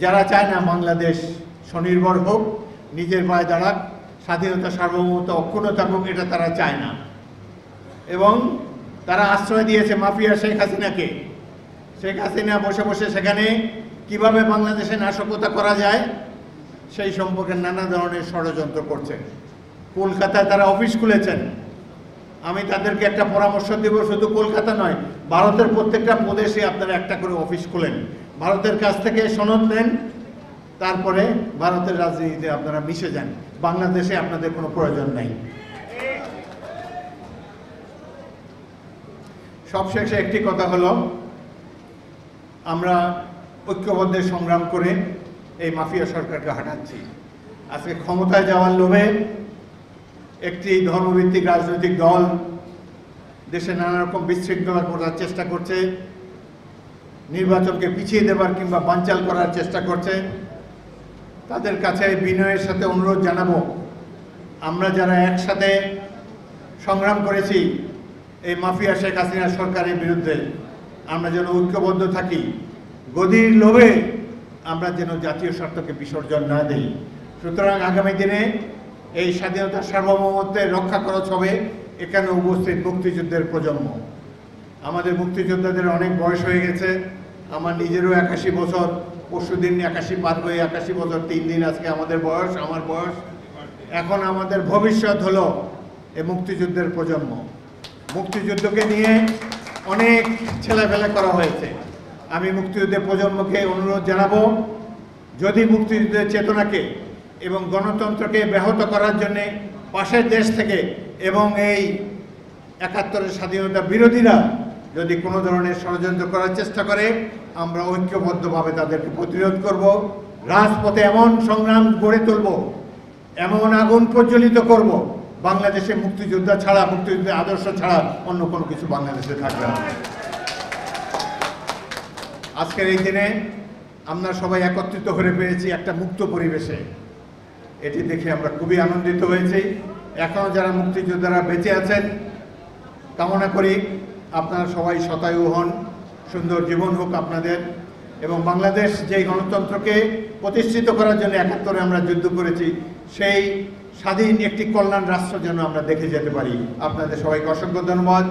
যারা চায় না বাংলাদেশ স্বনির্ভর হোক, নিজের পায়ে দাঁড়াক, স্বাধীনতা সার্বভৌমত্ব অক্ষুণ্ণ থাকুক, এটা তারা চায় না। এবং তারা আশ্রয় দিয়েছে মাফিয়া শেখ হাসিনাকে। শেখ হাসিনা বসে বসে সেখানে কিভাবে বাংলাদেশে নাশকতা করা যায় সেই সম্পর্কে নানা ধরনের ষড়যন্ত্র করছেন। কলকাতায় তারা অফিস খুলেছেন। আমি তাদেরকে একটা পরামর্শ দেব, শুধু কলকাতা নয়, ভারতের প্রত্যেকটা প্রদেশে আপনারা একটা করে অফিস খুলেন, ভারতের কাছ থেকে সনদ নেন, তারপরে ভারতের রাজনীতিতে আপনারা মিশে যান। বাংলাদেশে আপনাদের কোনো প্রয়োজন নাই। সবশেষে একটি কথা হলো, আমরা ঐক্যবদ্ধ সংগ্রাম করে এই মাফিয়া সরকারকে হটাচ্ছি। আজকে ক্ষমতায় যাওয়ার লোভে একটি ধর্মভিত্তিক রাজনৈতিক দল দেশে নানা রকম বিশৃঙ্খলা করার চেষ্টা করছে, নির্বাচনকে পিছিয়ে দেবার কিংবা বানচাল করার চেষ্টা করছে। তাদের কাছে বিনয়ের সাথে অনুরোধ জানাবো, আমরা যারা একসাথে সংগ্রাম করেছি এই মাফিয়া শেখ হাসিনা সরকারের বিরুদ্ধে, আমরা যেন ঐক্যবদ্ধ থাকি। গদির লোভে আমরা যেন জাতীয় স্বার্থকে বিসর্জন না দিই। সুতরাং আগামী দিনে এই স্বাধীনতার সার্বভৌমত্বের রক্ষা খরচ হবে এখানে উপস্থিত মুক্তিযুদ্ধের প্রজন্ম। আমাদের মুক্তিযোদ্ধাদের অনেক বয়স হয়ে গেছে। আমার নিজেরও 81 বছর, পরশুদিন 81 পার হয়ে 81 বছর 3 দিন আজকে আমাদের বয়স, আমার বয়স। এখন আমাদের ভবিষ্যৎ হলো এই মুক্তিযুদ্ধের প্রজন্ম। মুক্তিযুদ্ধকে নিয়ে অনেক ছেলেফেলে করা হয়েছে। আমি মুক্তিযুদ্ধের প্রজন্মকে অনুরোধ জানাবো, যদি মুক্তিযুদ্ধের চেতনাকে এবং গণতন্ত্রকে ব্যাহত করার জন্যে পাশের দেশ থেকে এবং এই 71-এর স্বাধীনতা বিরোধীরা যদি কোনো ধরনের ষড়যন্ত্র করার চেষ্টা করে, আমরা ঐক্যবদ্ধভাবে তাদেরকে প্রতিরোধ করব। রাজপথে এমন সংগ্রাম গড়ে তুলব, এমন আগুন প্রজ্বলিত করব, বাংলাদেশে মুক্তিযোদ্ধা ছাড়া, মুক্তিযুদ্ধের আদর্শ ছাড়া অন্য কোনো কিছু বাংলাদেশে থাকবে না। আজকের এই দিনে আমরা সবাই একত্রিত হয়ে পেরেছি একটা মুক্ত পরিবেশে। এটি দেখে আমরা খুবই আনন্দিত হয়েছি। এখনও যারা মুক্তিযোদ্ধারা বেঁচে আছেন, কামনা করি আপনারা সবাই শতায়ু হন, সুন্দর জীবন হোক আপনাদের, এবং বাংলাদেশ যেই গণতন্ত্রকে প্রতিষ্ঠিত করার জন্য 71-এ আমরা যুদ্ধ করেছি, সেই স্বাধীন একটি কল্যাণ রাষ্ট্র যেন আমরা দেখে যেতে পারি। আপনাদের সবাইকে অসংখ্য ধন্যবাদ।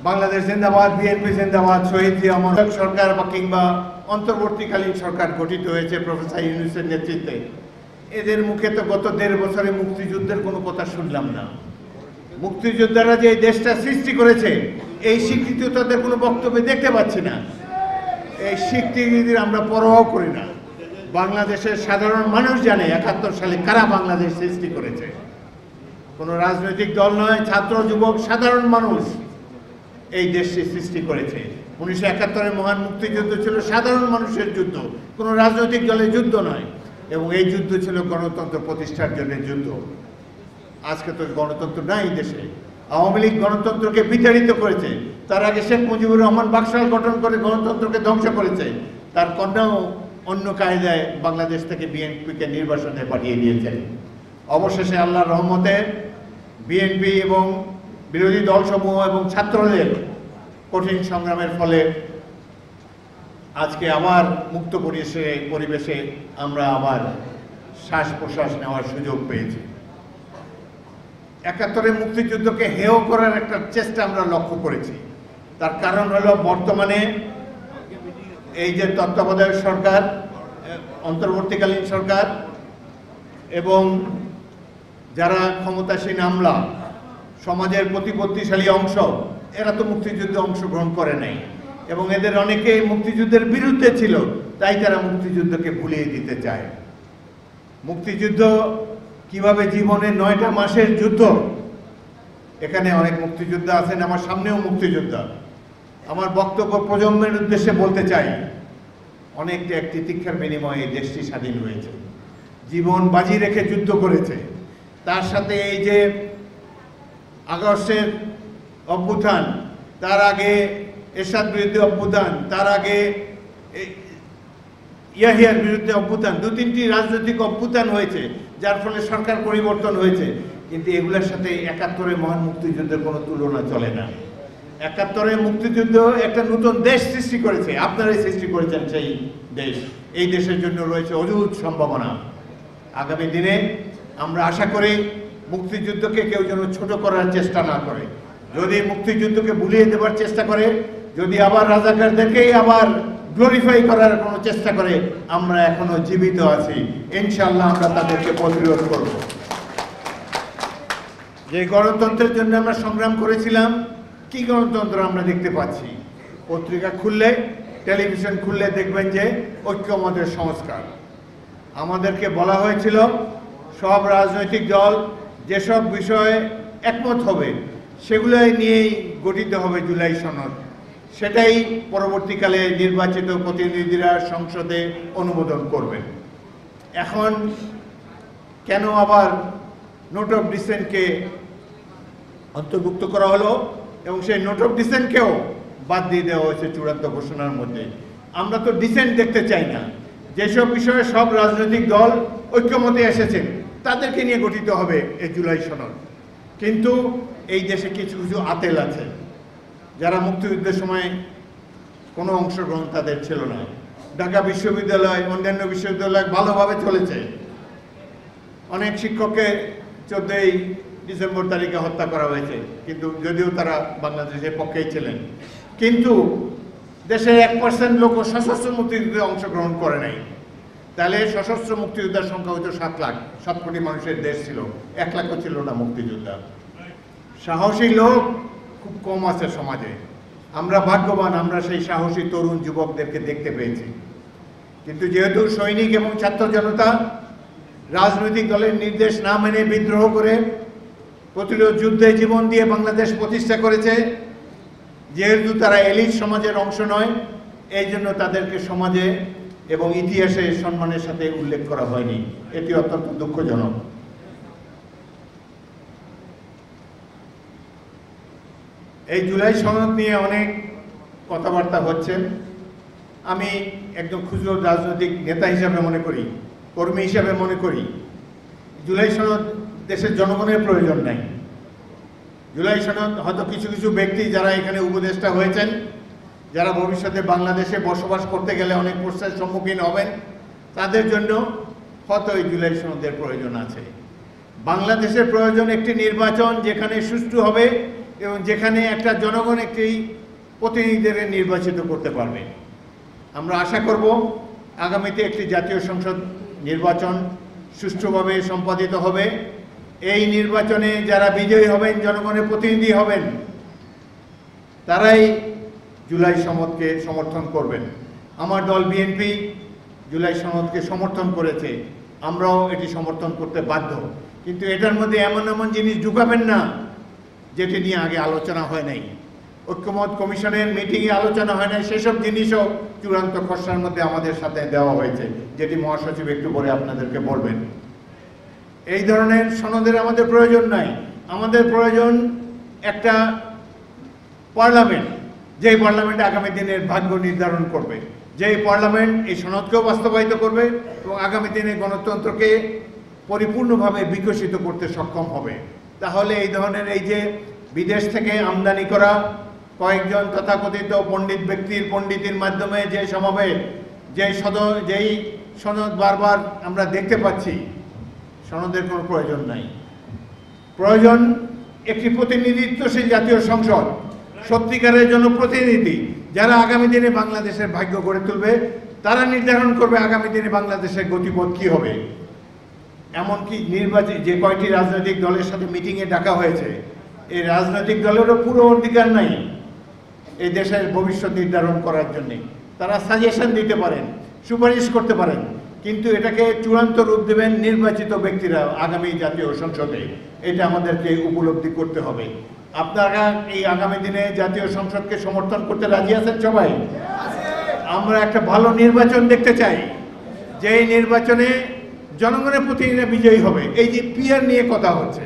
বাংলাদেশ জিন্দাবাদ, বিএনপি জিন্দাবাদ। শহীদ জিয়া সরকার বা কিংবা অন্তর্বর্তীকালীন সরকার গঠিত হয়েছে প্রফেসর ইউনূসের নেতৃত্বে। এদের মুখে তো গত 1.5 বছরে মুক্তিযুদ্ধের কোনো কথা শুনলাম না। মুক্তিযোদ্ধারা যে এই দেশটা সৃষ্টি করেছে এই স্বীকৃতি তাদের কোনো বক্তব্যে দেখতে পাচ্ছি না। এই স্বীকৃতির আমরা পরোয়া করি না। বাংলাদেশের সাধারণ মানুষ জানে 71 সালে কারা বাংলাদেশ সৃষ্টি করেছে। কোনো রাজনৈতিক দল নয়, ছাত্র যুবক সাধারণ মানুষ এই দেশটি সৃষ্টি করেছে। 1971-এর মহান মুক্তিযুদ্ধ ছিল সাধারণ মানুষের যুদ্ধ, কোনো রাজনৈতিক দলের যুদ্ধ নয়। এবং এই যুদ্ধ ছিল গণতন্ত্র প্রতিষ্ঠার জন্য যুদ্ধ। আজকে তো গণতন্ত্র নাই দেশে। আওয়ামী লীগ গণতন্ত্রকে বিতাড়িত করেছে। তার আগে শেখ মুজিবুর রহমান বাকশাল গঠন করে গণতন্ত্রকে ধ্বংস করেছে। তার কন্যাও অন্য কায়দায় বাংলাদেশ থেকে বিএনপিকে নির্বাসনে পাঠিয়ে দিয়েছেন। অবশেষে আল্লাহর রহমতে বিএনপি এবং বিরোধী দলসমূহ এবং ছাত্রদের কঠিন সংগ্রামের ফলে আজকে আবার মুক্ত পরিবেশে আমরা আবার শ্বাস প্রশ্বাস নেওয়ার সুযোগ পেয়েছি। 71-এর মুক্তিযুদ্ধকে হেয় করার একটা চেষ্টা আমরা লক্ষ্য করেছি। তার কারণ হলো বর্তমানে এই যে তত্ত্বাবধায়ক সরকার, অন্তর্বর্তীকালীন সরকার এবং যারা ক্ষমতাসীন আমলা, সমাজের প্রতিপত্তিশালী অংশ, এরা তো মুক্তিযুদ্ধে অংশগ্রহণ করে নাই এবং এদের অনেকেই মুক্তিযুদ্ধের বিরুদ্ধে ছিল। তাই তারা মুক্তিযুদ্ধকে ভুলিয়ে দিতে চায়। মুক্তিযুদ্ধ কিভাবে জীবনের 9টা মাসের যুদ্ধ। এখানে অনেক মুক্তিযোদ্ধা আছেন, আমার সামনেও মুক্তিযোদ্ধা। আমার বক্তব্য প্রজন্মের উদ্দেশ্যে বলতে চাই, অনেক ত্যাগ তিতিক্ষার বিনিময়ে এই দেশটি স্বাধীন হয়েছে। জীবন বাজি রেখে যুদ্ধ করেছে। তার সাথে এই যে আগস্টের অভ্যুত্থান, তার আগে এরশাদ বিরুদ্ধে অভ্যুত্থান, তার আগে ইয়াহিয়ার বিরুদ্ধে অভ্যুত্থান, 2-3টি রাজনৈতিক অভ্যুত্থান হয়েছে, যার ফলে সরকার পরিবর্তন হয়েছে। কিন্তু এগুলোর সাথে 71-এর মহান মুক্তিযুদ্ধের কোনো তুলনা চলে না। 71-এর মুক্তিযুদ্ধ একটা নতুন দেশ সৃষ্টি করেছে। আপনারাই সৃষ্টি করেছেন সেই দেশ। এই দেশের জন্য রয়েছে অদ্ভুত সম্ভাবনা। আগামী দিনে আমরা আশা করি মুক্তিযুদ্ধকে কেউ যেন ছোট করার চেষ্টা না করে। যদি মুক্তিযুদ্ধকে ভুলিয়ে দেওয়ার চেষ্টা করে, যদি আবার রাজাকারদেরকেই আবার গ্লোরিফাই করার কোনো চেষ্টা করে, আমরা এখনো জীবিত আছি, ইনশাআল্লাহ আমরা তাদেরকে প্রতিরোধ করব। যে গণতন্ত্রের জন্য আমরা সংগ্রাম করেছিলাম, কি গণতন্ত্র আমরা দেখতে পাচ্ছি? পত্রিকা খুললে, টেলিভিশন খুললে দেখবেন যে ঐক্যমতের সংস্কার। আমাদেরকে বলা হয়েছিল সব রাজনৈতিক দল যেসব বিষয়ে একমত হবে সেগুলোই নিয়েই গঠিত হবে জুলাই সনদ। সেটাই পরবর্তীকালে নির্বাচিত প্রতিনিধিরা সংসদে অনুমোদন করবেন। এখন কেন আবার নোট অফ ডিসেন্টকে অন্তর্ভুক্ত করা হলো এবং সেই নোট অফ ডিসেন্টকেও বাদ দিয়ে দেওয়া হয়েছে চূড়ান্ত ঘোষণার মধ্যে? আমরা তো ডিসেন্ট দেখতে চাই না। যেসব বিষয়ে সব রাজনৈতিক দল ঐক্যমতে এসেছেন তাদেরকে নিয়ে গঠিত হবে এই জুলাই সনদ। কিন্তু এই দেশে কিছু কিছু আতেল আছে যারা মুক্তিযুদ্ধের সময় কোনো অংশগ্রহণ তাদের ছিল না। ঢাকা বিশ্ববিদ্যালয়, অন্যান্য বিশ্ববিদ্যালয় ভালোভাবে চলেছে। অনেক শিক্ষককে 14ই ডিসেম্বর তারিখে হত্যা করা হয়েছে, কিন্তু যদিও তারা বাংলাদেশের পক্ষেই ছিলেন। কিন্তু দেশের 1% লোকও সশস্ত্র মুক্তিযুদ্ধে অংশগ্রহণ করে নাই। তাহলে সশস্ত্র মুক্তিযোদ্ধার সংখ্যা হয়তো 7 লাখ, 7 কোটি মানুষের দেশ ছিল, 1 লাখও ছিল না মুক্তিযোদ্ধা। সাহসী লোক খুব কম আছে সমাজে। আমরা ভাগ্যবান, আমরা সেই সাহসী তরুণ যুবকদেরকে দেখতে পেয়েছি। কিন্তু যেহেতু সৈনিক এবং ছাত্র জনতা রাজনৈতিক দলের নির্দেশ না মেনে বিদ্রোহ করে প্রতিরোধ যুদ্ধে জীবন দিয়ে বাংলাদেশ প্রতিষ্ঠা করেছে, যেহেতু তারা এলিট সমাজের অংশ নয়, এই জন্য তাদেরকে সমাজে এবং ইতিহাসে সম্মানের সাথে উল্লেখ করা হয়নি। এটি অত্যন্ত দুঃখজনক। এই জুলাই সনদ নিয়ে অনেক কথাবার্তা হচ্ছে। আমি একজন খুচরো রাজনৈতিক নেতা হিসাবে মনে করি, কর্মী হিসাবে মনে করি, জুলাই সনদ দেশের জনগণের প্রয়োজন নাই। জুলাই সনদ হয়তো কিছু কিছু ব্যক্তি যারা এখানে উপদেষ্টা হয়েছেন, যারা ভবিষ্যতে বাংলাদেশে বসবাস করতে গেলে অনেক প্রশ্নের সম্মুখীন হবেন, তাদের জন্য হয়তো এই জুলাই সনদের প্রয়োজন আছে। বাংলাদেশের প্রয়োজন একটি নির্বাচন যেখানে সুষ্ঠু হবে এবং যেখানে একটা জনগণ একটি প্রতিনিধিদের নির্বাচিত করতে পারবে। আমরা আশা করব আগামীতে একটি জাতীয় সংসদ নির্বাচন সুষ্ঠুভাবে সম্পাদিত হবে। এই নির্বাচনে যারা বিজয়ী হবেন, জনগণের প্রতিনিধি হবেন, তারাই জুলাই সনদকে সমর্থন করবেন। আমার দল বিএনপি জুলাই সনদকে সমর্থন করেছে, আমরাও এটি সমর্থন করতে বাধ্য। কিন্তু এটার মধ্যে এমন এমন জিনিস ঢুকাবেন না যেটি নিয়ে আগে আলোচনা হয় নাই, ঐক্যমত কমিশনের মিটিংয়ে আলোচনা হয় নাই। সেসব জিনিসও চূড়ান্ত খসড়ার মধ্যে আমাদের সাথে দেওয়া হয়েছে, যেটি মহাসচিব একটু পরে আপনাদেরকে বলবেন। এই ধরনের সনদের আমাদের প্রয়োজন নাই। আমাদের প্রয়োজন একটা পার্লামেন্ট, যেই পার্লামেন্ট আগামী দিনের ভাগ্য নির্ধারণ করবে, যেই পার্লামেন্ট এই সনদকেও বাস্তবায়িত করবে এবং আগামী দিনে গণতন্ত্রকে পরিপূর্ণভাবে বিকশিত করতে সক্ষম হবে। তাহলে এই ধরনের এই যে বিদেশ থেকে আমদানি করা কয়েকজন তথাকথিত পণ্ডিত ব্যক্তির পণ্ডিতির মাধ্যমে যে সমাবেশ, যেই সনদ বারবার আমরা দেখতে পাচ্ছি, সনদের কোনো প্রয়োজন নাই। প্রয়োজন একটি প্রতিনিধিত্বশীল জাতীয় সংসদ, সত্যিকারের জনপ্রতিনিধি যারা আগামী দিনে বাংলাদেশের ভাগ্য গড়ে তুলবে। তারা নির্ধারণ করবে আগামী দিনে বাংলাদেশের গতিপথ কী হবে। এমনকি নির্বাচন যে কয়টি রাজনৈতিক দলের সাথে মিটিংয়ে ডাকা হয়েছে, এই রাজনৈতিক দলেরও পুরো অধিকার নাই এই দেশের ভবিষ্যৎ নির্ধারণ করার জন্যে। তারা সাজেশন দিতে পারেন, সুপারিশ করতে পারেন, কিন্তু এটাকে চূড়ান্ত রূপ দেবেন নির্বাচিত ব্যক্তিরা আগামী জাতীয় সংসদে। এটা আমাদেরকে উপলব্ধি করতে হবে। আপনারা এই আগামী দিনে জাতীয় সংসদকে সমর্থন করতে রাজি আছেন সবাই? আমরা একটা ভালো নির্বাচন দেখতে চাই, যেই নির্বাচনে জনগণের প্রতিনিধিরা বিজয়ী হবে। এই যে পিআর নিয়ে কথা হচ্ছে,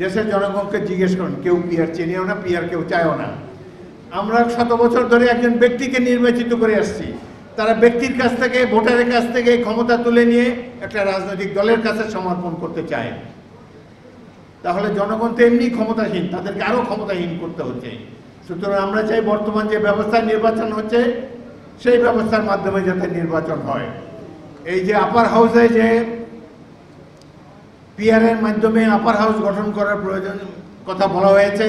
দেশের জনগণকে জিজ্ঞেস করুন, কেউ পিআর চেনেও না, পিআর কেউ চায়ও না। আমরা 100 বছর ধরে একজন ব্যক্তিকে নির্বাচিত করে আসছি। তারা ব্যক্তির কাছ থেকে, ভোটারের কাছ থেকে ক্ষমতা তুলে নিয়ে একটা রাজনৈতিক দলের কাছে সমর্পণ করতে চায়। তাহলে জনগণ তো এমনি ক্ষমতাহীন, তাদেরকে আরও ক্ষমতাহীন করতে হচ্ছে। সুতরাং আমরা চাই বর্তমান যে ব্যবস্থায় নির্বাচন হচ্ছে সেই ব্যবস্থার মাধ্যমে যাতে নির্বাচন হয়। এই যে আপার হাউসে যে পিআরের মাধ্যমে আপার হাউস গঠন করার প্রয়োজন কথা বলা হয়েছে,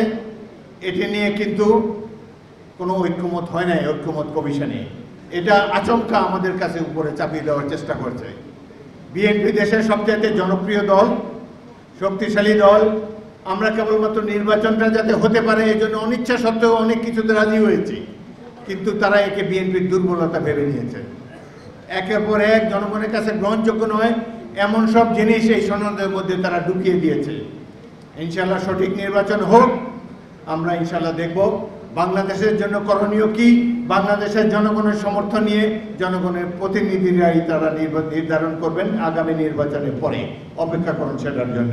এটি নিয়ে কিন্তু কোনো ঐক্যমত হয় নাই ঐক্যমত কমিশনে। এটা আচমকা আমাদের কাছে উপরে চাপিয়ে দেওয়ার চেষ্টা করছে। বিএনপি দেশের সবচাইতে জনপ্রিয় দল, শক্তিশালী দল। আমরা কেবলমাত্র নির্বাচনটা যাতে হতে পারে এই জন্য অনিচ্ছা সত্ত্বেও অনেক কিছুতে রাজি হয়েছি, কিন্তু তারা একে বিএনপির দুর্বলতা ভেবে নিয়েছে। একের পর এক জনগণের কাছে গ্রহণযোগ্য নয় এমন সব জিনিস এই সনদের মধ্যে তারা ঢুকিয়ে দিয়েছে। ইনশাল্লাহ সঠিক নির্বাচন হোক, আমরা ইনশাল্লাহ দেখব বাংলাদেশের জন্য করণীয় কি। বাংলাদেশের জনগণের সমর্থন নিয়ে জনগণের প্রতিনিধিরাই তারা নির্ধারণ করবেন আগামী নির্বাচনের পরে। অপেক্ষা করুন সেটার জন্য।